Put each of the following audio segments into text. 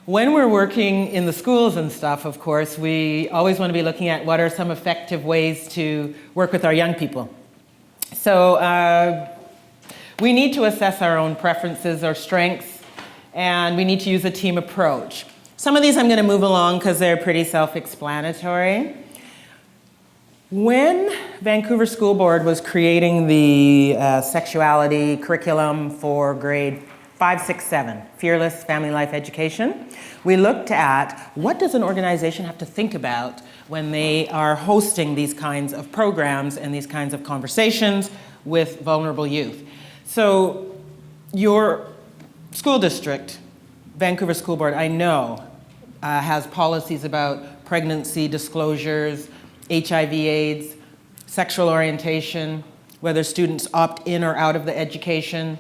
When we're working in the schools and stuff, of course, we always want to be looking at what are some effective ways to work with our young people. So we need to assess our own preferences, our strengths, and we need to use a team approach. Some of these I'm going to move along because they're pretty self-explanatory. When Vancouver School Board was creating the sexuality curriculum for grade 5, 6, 7, Fearless Family Life Education, we looked at what does an organization have to think about when they are hosting these kinds of programs and these kinds of conversations with vulnerable youth. So your school district, Vancouver School Board, I know, has policies about pregnancy disclosures, HIV/AIDS, sexual orientation, whether students opt in or out of the education,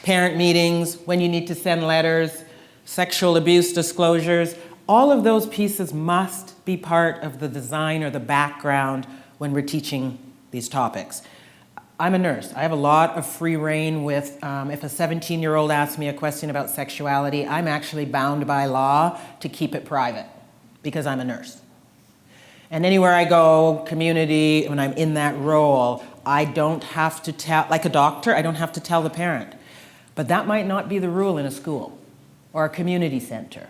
parent meetings, when you need to send letters, sexual abuse disclosures. All of those pieces must be part of the design or the background when we're teaching these topics. I'm a nurse. I have a lot of free rein with, if a 17-year-old asks me a question about sexuality, I'm actually bound by law to keep it private because I'm a nurse. And anywhere I go, community, when I'm in that role, I don't have to tell, like a doctor, I don't have to tell the parent. But that might not be the rule in a school or a community center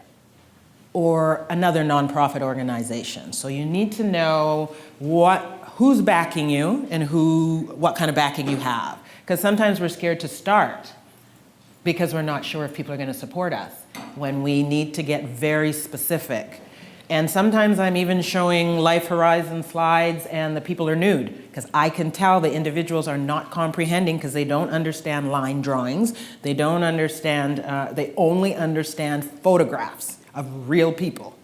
or another nonprofit organization. So you need to know who's backing you and what kind of backing you have. Because sometimes we're scared to start because we're not sure if people are going to support us when we need to get very specific. And sometimes I'm even showing life horizon slides and the people are nude because I can tell the individuals are not comprehending because they don't understand line drawings. They don't understand, they only understand photographs of real people.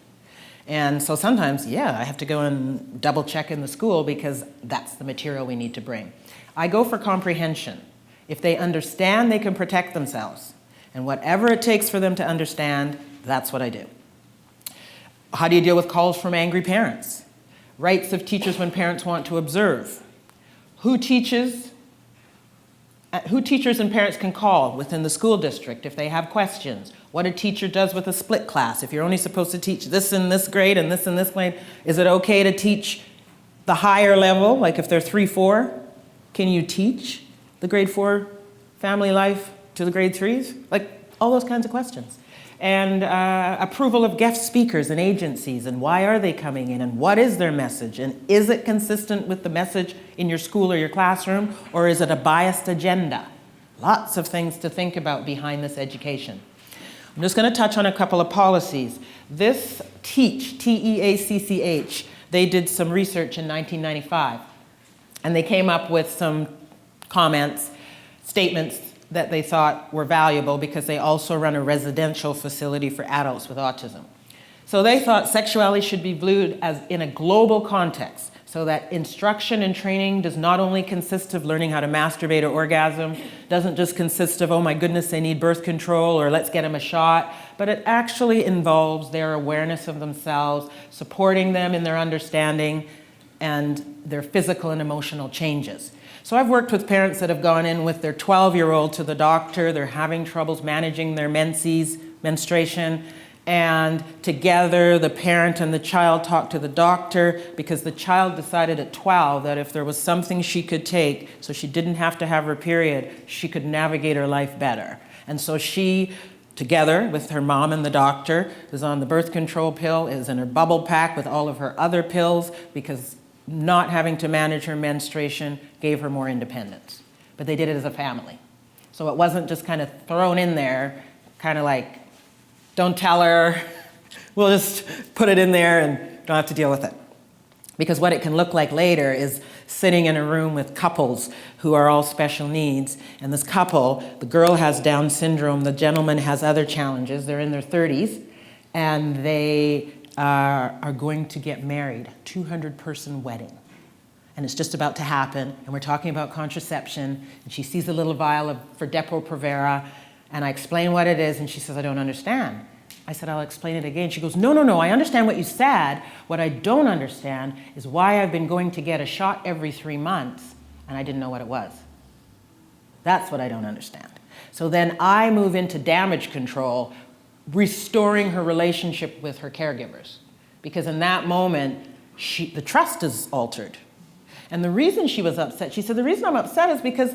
And so sometimes, yeah, I have to go and double check in the school because that's the material we need to bring. I go for comprehension. If they understand, they can protect themselves. And whatever it takes for them to understand, that's what I do. How do you deal with calls from angry parents? Rights of teachers when parents want to observe. Who teachers and parents can call within the school district if they have questions. What a teacher does with a split class. If you're only supposed to teach this in this grade and this in this grade, is it okay to teach the higher level? Like if they're 3, 4, can you teach the grade 4 family life to the grade 3s? Like all those kinds of questions. And approval of guest speakers and agencies, and why are they coming in, and what is their message, and is it consistent with the message in your school or your classroom, or is it a biased agenda? Lots of things to think about behind this education. I'm just going to touch on a couple of policies. This TEACH, T-E-A-C-C-H, they did some research in 1995, and they came up with some comments, statements that they thought were valuable because they also run a residential facility for adults with autism. So they thought sexuality should be viewed as in a global context, so that instruction and training does not only consist of learning how to masturbate or orgasm, doesn't just consist of, oh my goodness, they need birth control or let's get them a shot, but it actually involves their awareness of themselves, supporting them in their understanding and their physical and emotional changes. So I've worked with parents that have gone in with their 12-year-old to the doctor. They're having troubles managing their menstruation. And together, the parent and the child talked to the doctor because the child decided at 12 that if there was something she could take so she didn't have to have her period, she could navigate her life better. And so she, together with her mom and the doctor, is on the birth control pill, is in her bubble pack with all of her other pills because not having to manage her menstruation gave her more independence. But they did it as a family. So it wasn't just kind of thrown in there, kind of like, don't tell her, we'll just put it in there and don't have to deal with it. Because what it can look like later is sitting in a room with couples who are all special needs, and this couple, the girl has Down syndrome, the gentleman has other challenges, they're in their 30s, and they are going to get married, 200-person wedding. And it's just about to happen, and we're talking about contraception, and she sees a little vial for Depo-Provera, and I explain what it is, and she says, I don't understand. I said, I'll explain it again. She goes, no, I understand what you said. What I don't understand is why I've been going to get a shot every 3 months, and I didn't know what it was. That's what I don't understand. So then I move into damage control restoring her relationship with her caregivers. Because in that moment, the trust is altered. And the reason she was upset, she said, the reason I'm upset is because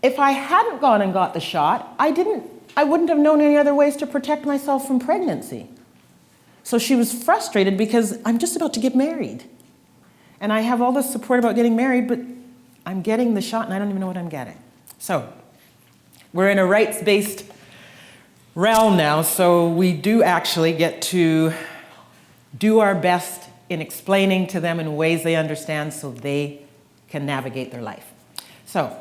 if I hadn't gone and got the shot, I wouldn't have known any other ways to protect myself from pregnancy. So she was frustrated because I'm just about to get married. And I have all this support about getting married, but I'm getting the shot and I don't even know what I'm getting. So we're in a rights-based realm now, so we do actually get to do our best in explaining to them in ways they understand so they can navigate their life. So,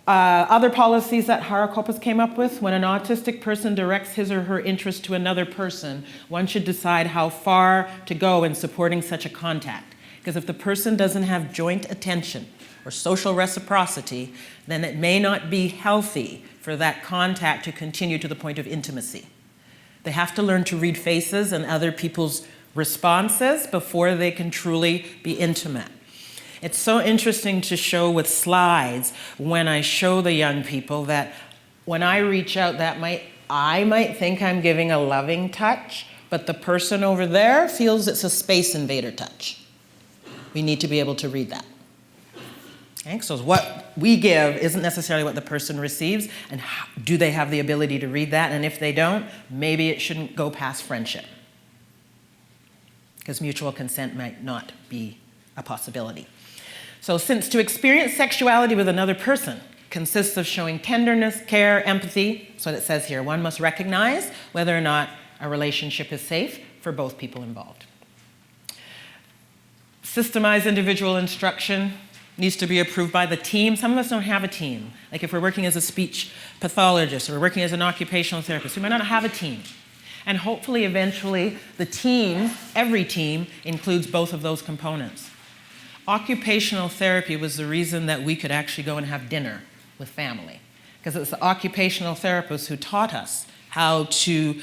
other policies that Haracopos came up with: when an autistic person directs his or her interest to another person, one should decide how far to go in supporting such a contact. Because if the person doesn't have joint attention or social reciprocity, then it may not be healthy for that contact to continue to the point of intimacy. They have to learn to read faces and other people's responses before they can truly be intimate. It's so interesting to show with slides when I show the young people that when I reach out, I might think I'm giving a loving touch, but the person over there feels it's a space invader touch. We need to be able to read that. Okay, so what we give isn't necessarily what the person receives, and do they have the ability to read that? And if they don't, maybe it shouldn't go past friendship, because mutual consent might not be a possibility. So since to experience sexuality with another person consists of showing tenderness, care, empathy, that's what it says here, one must recognize whether or not a relationship is safe for both people involved. Systemized individual instruction needs to be approved by the team. Some of us don't have a team. Like if we're working as a speech pathologist or we're working as an occupational therapist, we might not have a team. And hopefully, eventually, the team, every team, includes both of those components. Occupational therapy was the reason that we could actually go and have dinner with family, because it was the occupational therapists who taught us how to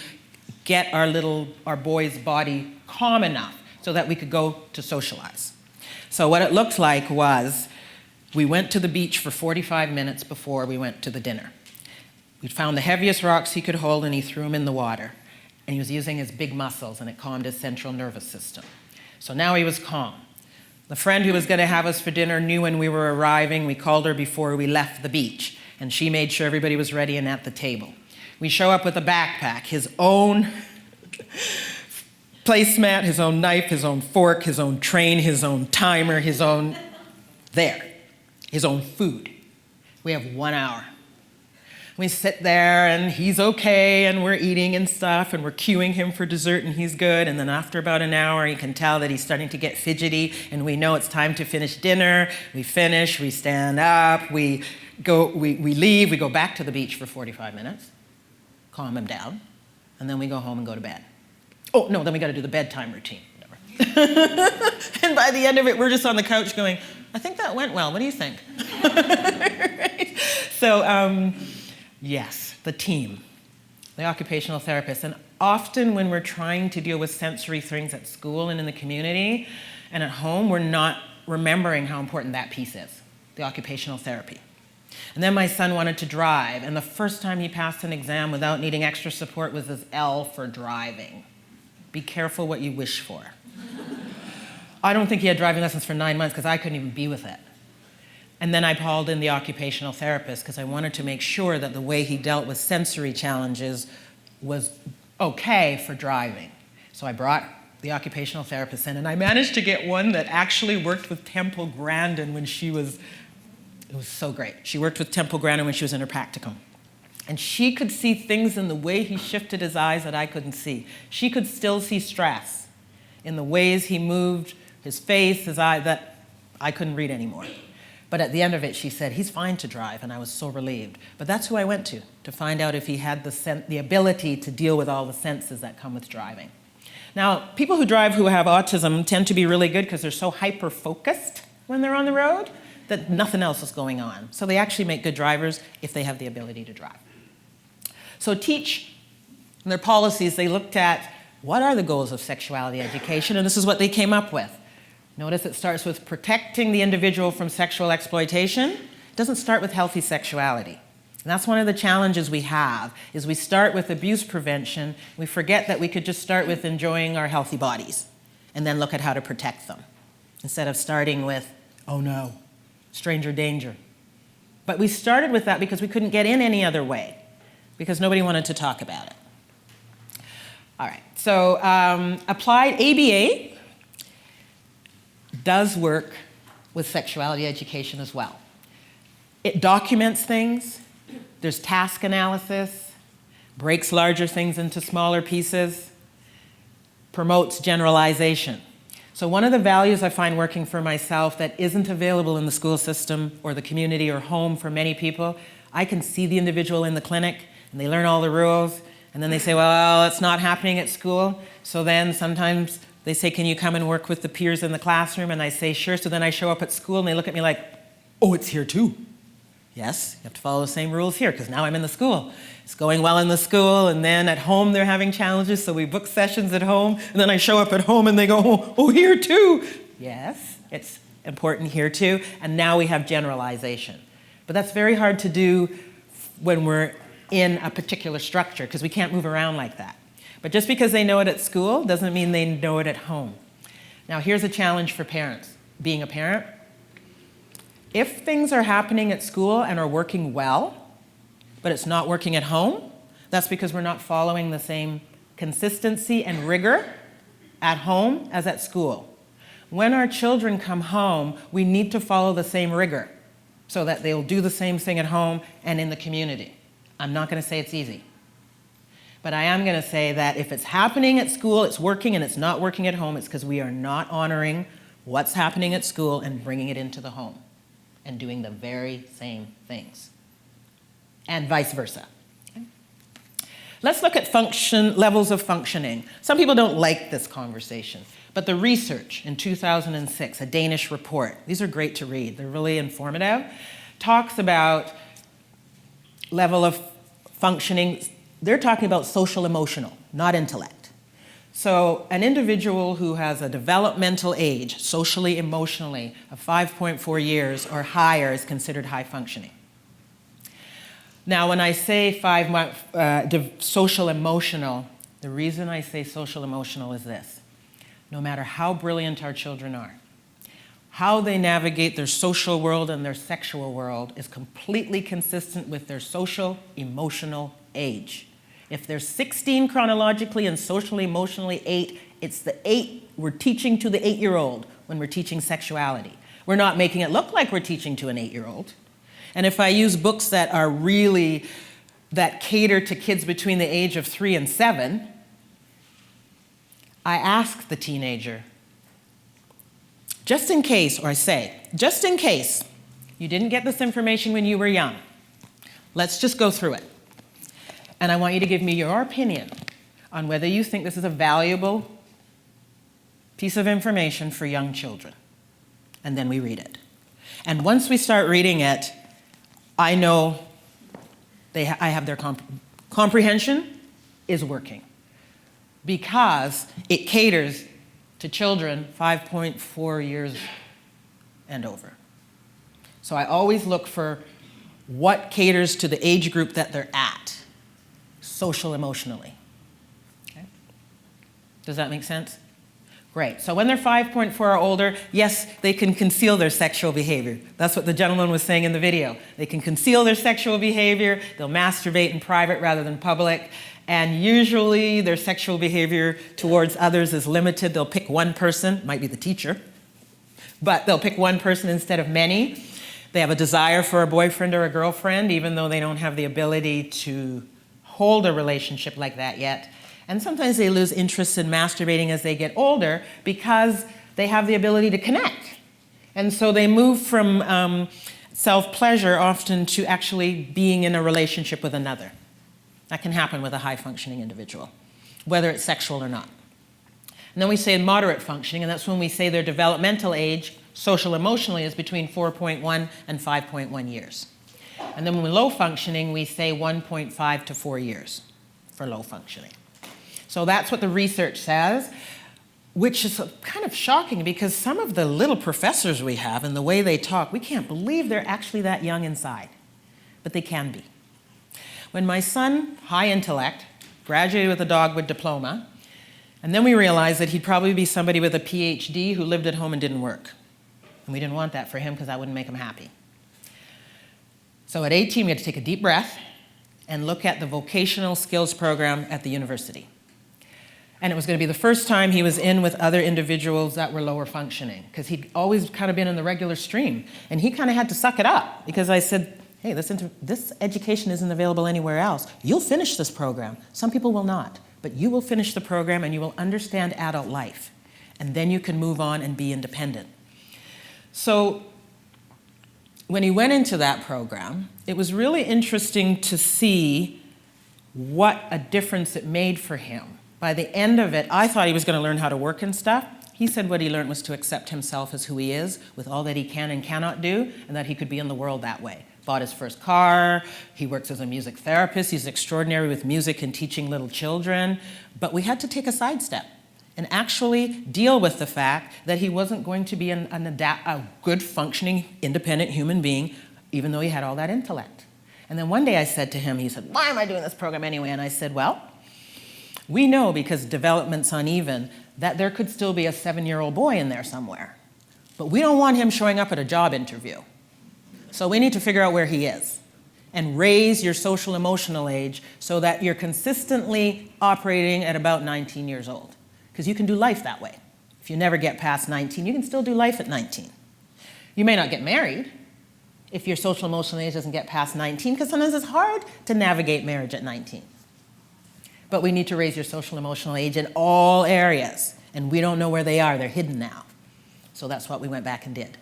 get our boy's body calm enough so that we could go to socialize. So what it looked like was we went to the beach for 45 minutes before we went to the dinner. We found the heaviest rocks he could hold and he threw them in the water. And he was using his big muscles and it calmed his central nervous system. So now he was calm. The friend who was going to have us for dinner knew when we were arriving. We called her before we left the beach, and she made sure everybody was ready and at the table. We show up with a backpack, his own placemat, his own knife, his own fork, his own train, his own timer, his own food. We have 1 hour. We sit there and he's okay and we're eating and stuff and we're cueing him for dessert and he's good, and then after about an hour you can tell that he's starting to get fidgety and we know it's time to finish dinner. We finish, we stand up, we leave, we go back to the beach for 45 minutes, calm him down, and then we go home and go to bed. Oh no, then we got to do the bedtime routine. And by the end of it we're just on the couch going, I think that went well, what do you think? Right? So yes, the team, the occupational therapist. And often when we're trying to deal with sensory things at school and in the community and at home, we're not remembering how important that piece is, the occupational therapy. And then my son wanted to drive, and the first time he passed an exam without needing extra support was his L for driving. Be careful what you wish for. I don't think he had driving lessons for 9 months because I couldn't even be with it. And then I called in the occupational therapist because I wanted to make sure that the way he dealt with sensory challenges was okay for driving. So I brought the occupational therapist in, and I managed to get one that actually worked with Temple Grandin when it was so great. She worked with Temple Grandin when she was in her practicum. And she could see things in the way he shifted his eyes that I couldn't see. She could still see stress in the ways he moved his face, his eye, that I couldn't read anymore. But at the end of it, she said, he's fine to drive, and I was so relieved. But that's who I went to find out if he had the ability to deal with all the senses that come with driving. Now, people who drive who have autism tend to be really good because they're so hyper-focused when they're on the road that nothing else is going on. So they actually make good drivers if they have the ability to drive. So TEACH, in their policies, they looked at what are the goals of sexuality education, and this is what they came up with. Notice it starts with protecting the individual from sexual exploitation. It doesn't start with healthy sexuality. And that's one of the challenges we have, is we start with abuse prevention. We forget that we could just start with enjoying our healthy bodies and then look at how to protect them, instead of starting with, oh no, stranger danger. But we started with that because we couldn't get in any other way, because nobody wanted to talk about it. All right, so applied ABA does work with sexuality education as well. It documents things, there's task analysis, breaks larger things into smaller pieces, promotes generalization. So one of the values I find working for myself that isn't available in the school system or the community or home for many people, I can see the individual in the clinic and they learn all the rules, and then they say, well, it's not happening at school. So then sometimes they say, can you come and work with the peers in the classroom? And I say, sure. So then I show up at school and they look at me like, oh, it's here too. Yes, you have to follow the same rules here because now I'm in the school. It's going well in the school, and then at home they're having challenges, so we book sessions at home, and then I show up at home and they go, oh, here too. Yes, it's important here too, and now we have generalization. But that's very hard to do when we're in a particular structure because we can't move around like that. But just because they know it at school doesn't mean they know it at home. Now here's a challenge for parents, being a parent. If things are happening at school and are working well, but it's not working at home, that's because we're not following the same consistency and rigor at home as at school. When our children come home, we need to follow the same rigor so that they'll do the same thing at home and in the community. I'm not going to say it's easy, but I am going to say that if it's happening at school, it's working, and it's not working at home, it's because we are not honoring what's happening at school and bringing it into the home and doing the very same things, and vice versa. Okay. Let's look at levels of functioning. Some people don't like this conversation, but the research in 2006, a Danish report, these are great to read, they're really informative, talks about level of functioning. They're talking about social emotional, not intellect. So an individual who has a developmental age, socially, emotionally, of 5.4 years or higher is considered high functioning. Now, when I say social emotional, the reason I say social emotional is this. No matter how brilliant our children are, how they navigate their social world and their sexual world is completely consistent with their social emotional age. If they're 16 chronologically and socially emotionally 8, it's the 8 we're teaching to the 8-year-old when we're teaching sexuality. We're not making it look like we're teaching to an 8-year-old. And if I use books that are really, that cater to kids between the age of 3 and 7, I ask the teenager, just in case, or I say, just in case you didn't get this information when you were young, let's just go through it. And I want you to give me your opinion on whether you think this is a valuable piece of information for young children. And then we read it. And once we start reading it, I know I have their comprehension is working, because it caters to children 5.4 years and over. So I always look for what caters to the age group that they're at, social emotionally. Okay? Does that make sense? Great. So when they're 5.4 or older, yes, they can conceal their sexual behavior. That's what the gentleman was saying in the video. They can conceal their sexual behavior. They'll masturbate in private rather than public. And usually their sexual behavior towards others is limited. They'll pick one person, might be the teacher, but they'll pick one person instead of many. They have a desire for a boyfriend or a girlfriend, even though they don't have the ability to hold a relationship like that yet. And sometimes they lose interest in masturbating as they get older because they have the ability to connect. And so they move from self-pleasure often to actually being in a relationship with another. That can happen with a high-functioning individual, whether it's sexual or not. And then we say moderate functioning, and that's when we say their developmental age, social emotionally, is between 4.1 and 5.1 years. And then when we're low functioning, we say 1.5 to 4 years for low functioning. So that's what the research says, which is kind of shocking because some of the little professors we have and the way they talk, we can't believe they're actually that young inside, but they can be. When my son, high intellect, graduated with a dogwood diploma, and then we realized that he'd probably be somebody with a PhD who lived at home and didn't work. And we didn't want that for him because that wouldn't make him happy. So at 18, we had to take a deep breath and look at the vocational skills program at the university. And it was going to be the first time he was in with other individuals that were lower functioning, because he'd always kind of been in the regular stream. And he kind of had to suck it up, because I said, hey, this education isn't available anywhere else. You'll finish this program. Some people will not, but you will finish the program and you will understand adult life. And then you can move on and be independent. So when he went into that program, it was really interesting to see what a difference it made for him. By the end of it, I thought he was going to learn how to work and stuff. He said what he learned was to accept himself as who he is, with all that he can and cannot do, and that he could be in the world that way. Bought his first car, he works as a music therapist, he's extraordinary with music and teaching little children, but we had to take a sidestep and actually deal with the fact that he wasn't going to be a good, functioning, independent human being, even though he had all that intellect. And then one day I said to him, he said, why am I doing this program anyway? And I said, well, we know, because development's uneven, that there could still be a 7-year-old boy in there somewhere. But we don't want him showing up at a job interview. So we need to figure out where he is and raise your social emotional age so that you're consistently operating at about 19 years old. Because you can do life that way. If you never get past 19, you can still do life at 19. You may not get married if your social emotional age doesn't get past 19, because sometimes it's hard to navigate marriage at 19. But we need to raise your social emotional age in all areas. And we don't know where they are. They're hidden now. So that's what we went back and did.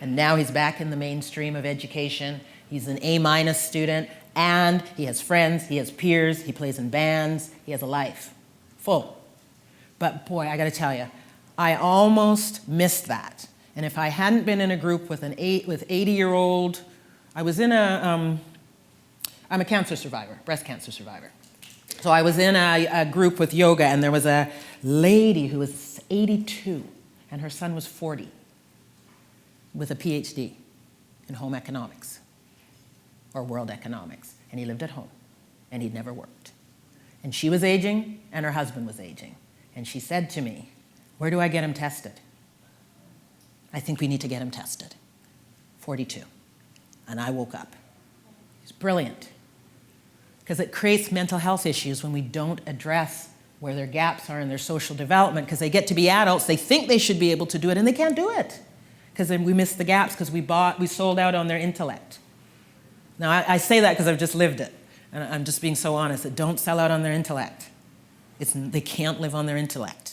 And now he's back in the mainstream of education. He's an A- student, and he has friends, he has peers, he plays in bands, he has a life. Full. But boy, I got to tell you, I almost missed that. And if I hadn't been in a group with 80-year-old, I'm a cancer survivor, breast cancer survivor. So I was in a group with yoga, and there was a lady who was 82, and her son was 40, with a PhD in home economics, or world economics, and he lived at home, and he'd never worked. And she was aging, and her husband was aging. And she said to me, where do I get him tested? I think we need to get him tested. 42. And I woke up. It's brilliant. Because it creates mental health issues when we don't address where their gaps are in their social development, because they get to be adults, they think they should be able to do it, and they can't do it. Because then we miss the gaps because we sold out on their intellect. Now, I say that because I've just lived it, and I'm just being so honest, that don't sell out on their intellect. They can't live on their intellect.